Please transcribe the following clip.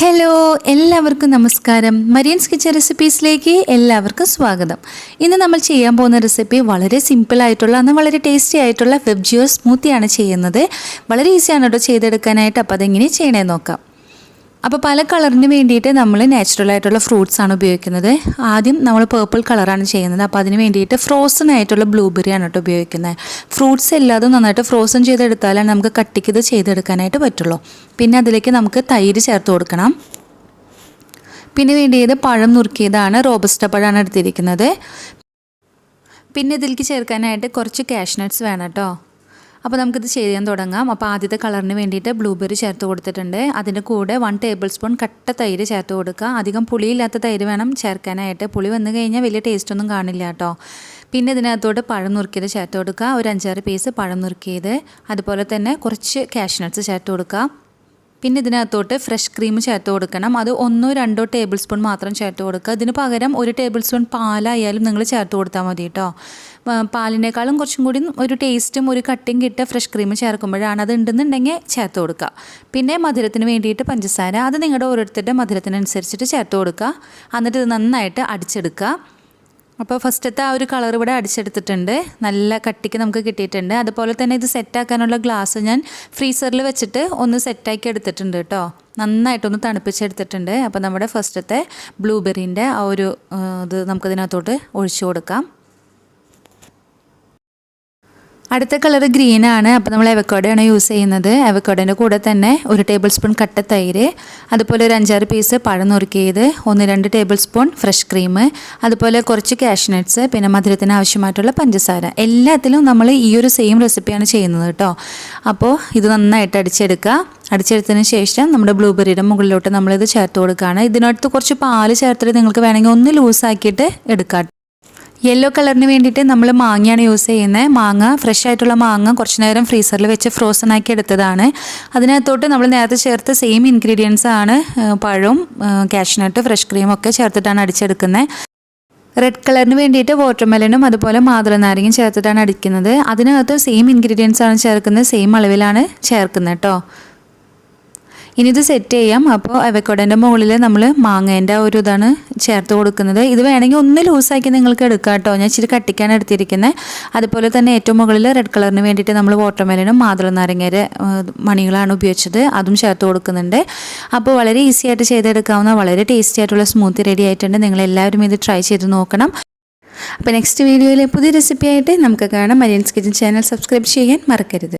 Hello എല്ലാവർക്കും നമസ്കാരം. Marian's kitchen റെസിപ്പീസിലേക്ക് എല്ലാവർക്കും സ്വാഗതം. ഇന്ന് നമ്മൾ ചെയ്യാൻ പോകുന്ന റെസിപ്പി വളരെ സിമ്പിൾ ആയിട്ടുള്ള എന്നാൽ വളരെ ടേസ്റ്റി ആയിട്ടുള്ള വെബ്ജിയോർ സ്മൂത്തിയാണ് ചെയ്യുന്നത്. വളരെ ഈസിയാണ് കേട്ടോ ചെയ്തെടുക്കാനായിട്ട്. അപ്പോൾ അതെങ്ങനെ ചെയ്യണമെന്ന് നോക്കാം. അപ്പോൾ പല കളറിന് വേണ്ടിയിട്ട് നമ്മൾ നാച്ചുറൽ ആയിട്ടുള്ള ഫ്രൂട്ട്സ് ആണ് ഉപയോഗിക്കുന്നത്. ആദ്യം നമ്മൾ പേർപ്പിൾ കളറാണ് ചെയ്യുന്നത്. അപ്പോൾ അതിന് വേണ്ടിയിട്ട് ഫ്രോസൺ ആയിട്ടുള്ള ബ്ലൂബെറിയാണ് കേട്ടോ ഉപയോഗിക്കുന്നത്. ഫ്രൂട്ട്സ് എല്ലാതും നന്നായിട്ട് ഫ്രോസൺ ചെയ്തെടുത്താലാണ് നമുക്ക് കട്ടിക്ക് ഇത് ചെയ്തെടുക്കാനായിട്ട് പറ്റുള്ളൂ. പിന്നെ അതിലേക്ക് നമുക്ക് തൈര് ചേർത്ത് കൊടുക്കണം. പിന്നെ വേണ്ടിയത് പഴം നുറുക്കിയതാണ്, റോബസ്റ്റ പഴമാണ് എടുത്തിരിക്കുന്നത്. പിന്നെ ഇതിലേക്ക് ചേർക്കാനായിട്ട് കുറച്ച് കാഷ്നട്ട്സ് വേണം കേട്ടോ. അപ്പോൾ നമുക്കിത് ചെയ്യാൻ തുടങ്ങാം. അപ്പോൾ ആദ്യത്തെ കളറിന് വേണ്ടിയിട്ട് ബ്ലൂബെറി ചേർത്ത് കൊടുത്തിട്ടുണ്ട്. അതിൻ്റെ കൂടെ 1 ടേബിൾ സ്പൂൺ കട്ട തൈര് ചേർത്ത് കൊടുക്കുക. അധികം പുളിയില്ലാത്ത തൈര് വേണം ചേർക്കാനായിട്ട്. പുളി വന്നു കഴിഞ്ഞാൽ വലിയ ടേസ്റ്റൊന്നും കാണില്ല കേട്ടോ. പിന്നെ ഇതിനകത്തോട്ട് പഴം നുറുക്കിയത് ചേർത്ത് കൊടുക്കുക. ഒരു 5-6 പീസ് പഴം നുറുക്കിയത്. അതുപോലെ തന്നെ കുറച്ച് കാഷ്നട്ട്സ് ചേർത്ത് കൊടുക്കുക. പിന്നെ ഇതിനകത്തോട്ട് ഫ്രഷ് ക്രീം ചേർത്ത് കൊടുക്കണം. അത് 1-2 ടേബിൾ സ്പൂൺ മാത്രം ചേർത്ത് കൊടുക്കുക. ഇതിന് പകരം 1 ടേബിൾ സ്പൂൺ പാലായാലും നിങ്ങൾ ചേർത്ത് കൊടുത്താൽ മതി കേട്ടോ. പാലിനേക്കാളും കുറച്ചും കൂടി ഒരു ടേസ്റ്റും ഒരു കട്ടിങ് കിട്ടുക ഫ്രഷ് ക്രീം ചേർക്കുമ്പോഴാണ്. അത് ഉണ്ടെന്നുണ്ടെങ്കിൽ ചേർത്ത് കൊടുക്കുക. പിന്നെ മധുരത്തിന് വേണ്ടിയിട്ട് പഞ്ചസാര, അത് നിങ്ങളുടെ ഓരോരുത്തരുടെ മധുരത്തിനനുസരിച്ചിട്ട് ചേർത്ത് കൊടുക്കുക. എന്നിട്ട് ഇത് നന്നായിട്ട് അടിച്ചെടുക്കുക. അപ്പോൾ ഫസ്റ്റത്തെ ആ ഒരു കളർ ഇവിടെ അടിച്ചെടുത്തിട്ടുണ്ട്. നല്ല കട്ടിക്ക് നമുക്ക് കിട്ടിയിട്ടുണ്ട്. അതുപോലെ തന്നെ ഇത് സെറ്റാക്കാനുള്ള ഗ്ലാസ് ഞാൻ ഫ്രീസറിൽ വെച്ചിട്ട് ഒന്ന് സെറ്റാക്കി എടുത്തിട്ടുണ്ട് കേട്ടോ. നന്നായിട്ടൊന്ന് തണുപ്പിച്ചെടുത്തിട്ടുണ്ട്. അപ്പോൾ നമ്മുടെ ഫസ്റ്റത്തെ ബ്ലൂബെറീൻ്റെ ആ ഒരു ഇത് നമുക്കതിനകത്തോട്ട് ഒഴിച്ചു കൊടുക്കാം. അടുത്ത കളർ ഗ്രീനാണ്. അപ്പോൾ നമ്മൾ അവക്കാഡോയാണ് യൂസ് ചെയ്യുന്നത്. അവക്കാഡോൻ്റെ കൂടെ തന്നെ 1 ടേബിൾ സ്പൂൺ കട്ട തൈര്, അതുപോലെ ഒരു 5-6 പീസ് പഴം നുറുക്കിയത്, 1-2 ടേബിൾ സ്പൂൺ ഫ്രഷ് ക്രീം, അതുപോലെ കുറച്ച് കാഷ്നട്ട്സ്, പിന്നെ മധുരത്തിന് ആവശ്യമായിട്ടുള്ള പഞ്ചസാര. എല്ലാത്തിലും നമ്മൾ ഈ ഒരു സെയിം റെസിപ്പിയാണ് ചെയ്യുന്നത് കേട്ടോ. അപ്പോൾ ഇത് നന്നായിട്ട് അടിച്ചെടുക്കുക. അടിച്ചെടുത്തതിന് ശേഷം നമ്മുടെ ബ്ലൂബെറിയുടെ മുകളിലോട്ട് നമ്മളിത് ചേർത്ത് കൊടുക്കുകയാണ്. ഇതിനകത്ത് കുറച്ച് പാല് ചേർത്തിട്ട് നിങ്ങൾക്ക് വേണമെങ്കിൽ ഒന്ന് ലൂസാക്കിയിട്ട് എടുക്കാം. യെല്ലോ കളറിന് വേണ്ടിയിട്ട് നമ്മൾ മാങ്ങയാണ് യൂസ് ചെയ്യുന്നത്. മാങ്ങ ഫ്രഷ് ആയിട്ടുള്ള മാങ്ങ കുറച്ച് നേരം ഫ്രീസറിൽ വെച്ച് ഫ്രോസൺ ആക്കി എടുത്തതാണ്. അതിനകത്തോട്ട് നമ്മൾ നേരത്തെ ചേർത്ത സെയിം ഇൻഗ്രീഡിയൻസ് ആണ്. പഴവും കാഷ്നട്ട് ഫ്രഷ് ക്രീമും ഒക്കെ ചേർത്തിട്ടാണ് അടിച്ചെടുക്കുന്നത്. റെഡ് കളറിന് വേണ്ടിയിട്ട് വാട്ടർമെലനും അതുപോലെ മാതളനാരങ്ങയും ചേർത്തിട്ടാണ് അടിക്കുന്നത്. അതിനകത്ത് സെയിം ഇൻഗ്രീഡിയൻസ് ആണ് ചേർക്കുന്നത്, സെയിം അളവിലാണ് ചേർക്കുന്നത് കേട്ടോ. ഇനി ഇത് സെറ്റ് ചെയ്യാം. അപ്പോൾ അവക്കാഡോൻ്റെ മുകളിൽ നമ്മൾ മാങ്ങേൻ്റെ ഒരു ഇതാണ് ചേർത്ത് കൊടുക്കുന്നത്. ഇത് വേണമെങ്കിൽ ഒന്ന് ലൂസാക്കി നിങ്ങൾക്ക് എടുക്കാം കേട്ടോ. ഞാൻ ഇച്ചിരി കട്ടിക്കാണ് എടുത്തിരിക്കുന്നത്. അതുപോലെ തന്നെ ഏറ്റവും മുകളിൽ റെഡ് കളറിന് വേണ്ടിയിട്ട് നമ്മൾ വാട്ടർമെലനും മാതളനാരങ്ങയുടെ മണികളാണ് ഉപയോഗിച്ചത്, അതും ചേർത്ത് കൊടുക്കുന്നുണ്ട്. അപ്പോൾ വളരെ ഈസി ആയിട്ട് ചെയ്തെടുക്കാവുന്ന വളരെ ടേസ്റ്റി ആയിട്ടുള്ള സ്മൂത്തി റെഡി ആയിട്ടുണ്ട്. നിങ്ങളെല്ലാവരും ഇത് ട്രൈ ചെയ്ത് നോക്കണം. അപ്പോൾ നെക്സ്റ്റ് വീഡിയോയിൽ പുതിയ റെസിപ്പി ആയിട്ട് നമുക്ക് കാണാം. മരിയൻസ് കിച്ചൻ ചാനൽ സബ്സ്ക്രൈബ് ചെയ്യാൻ മറക്കരുത്.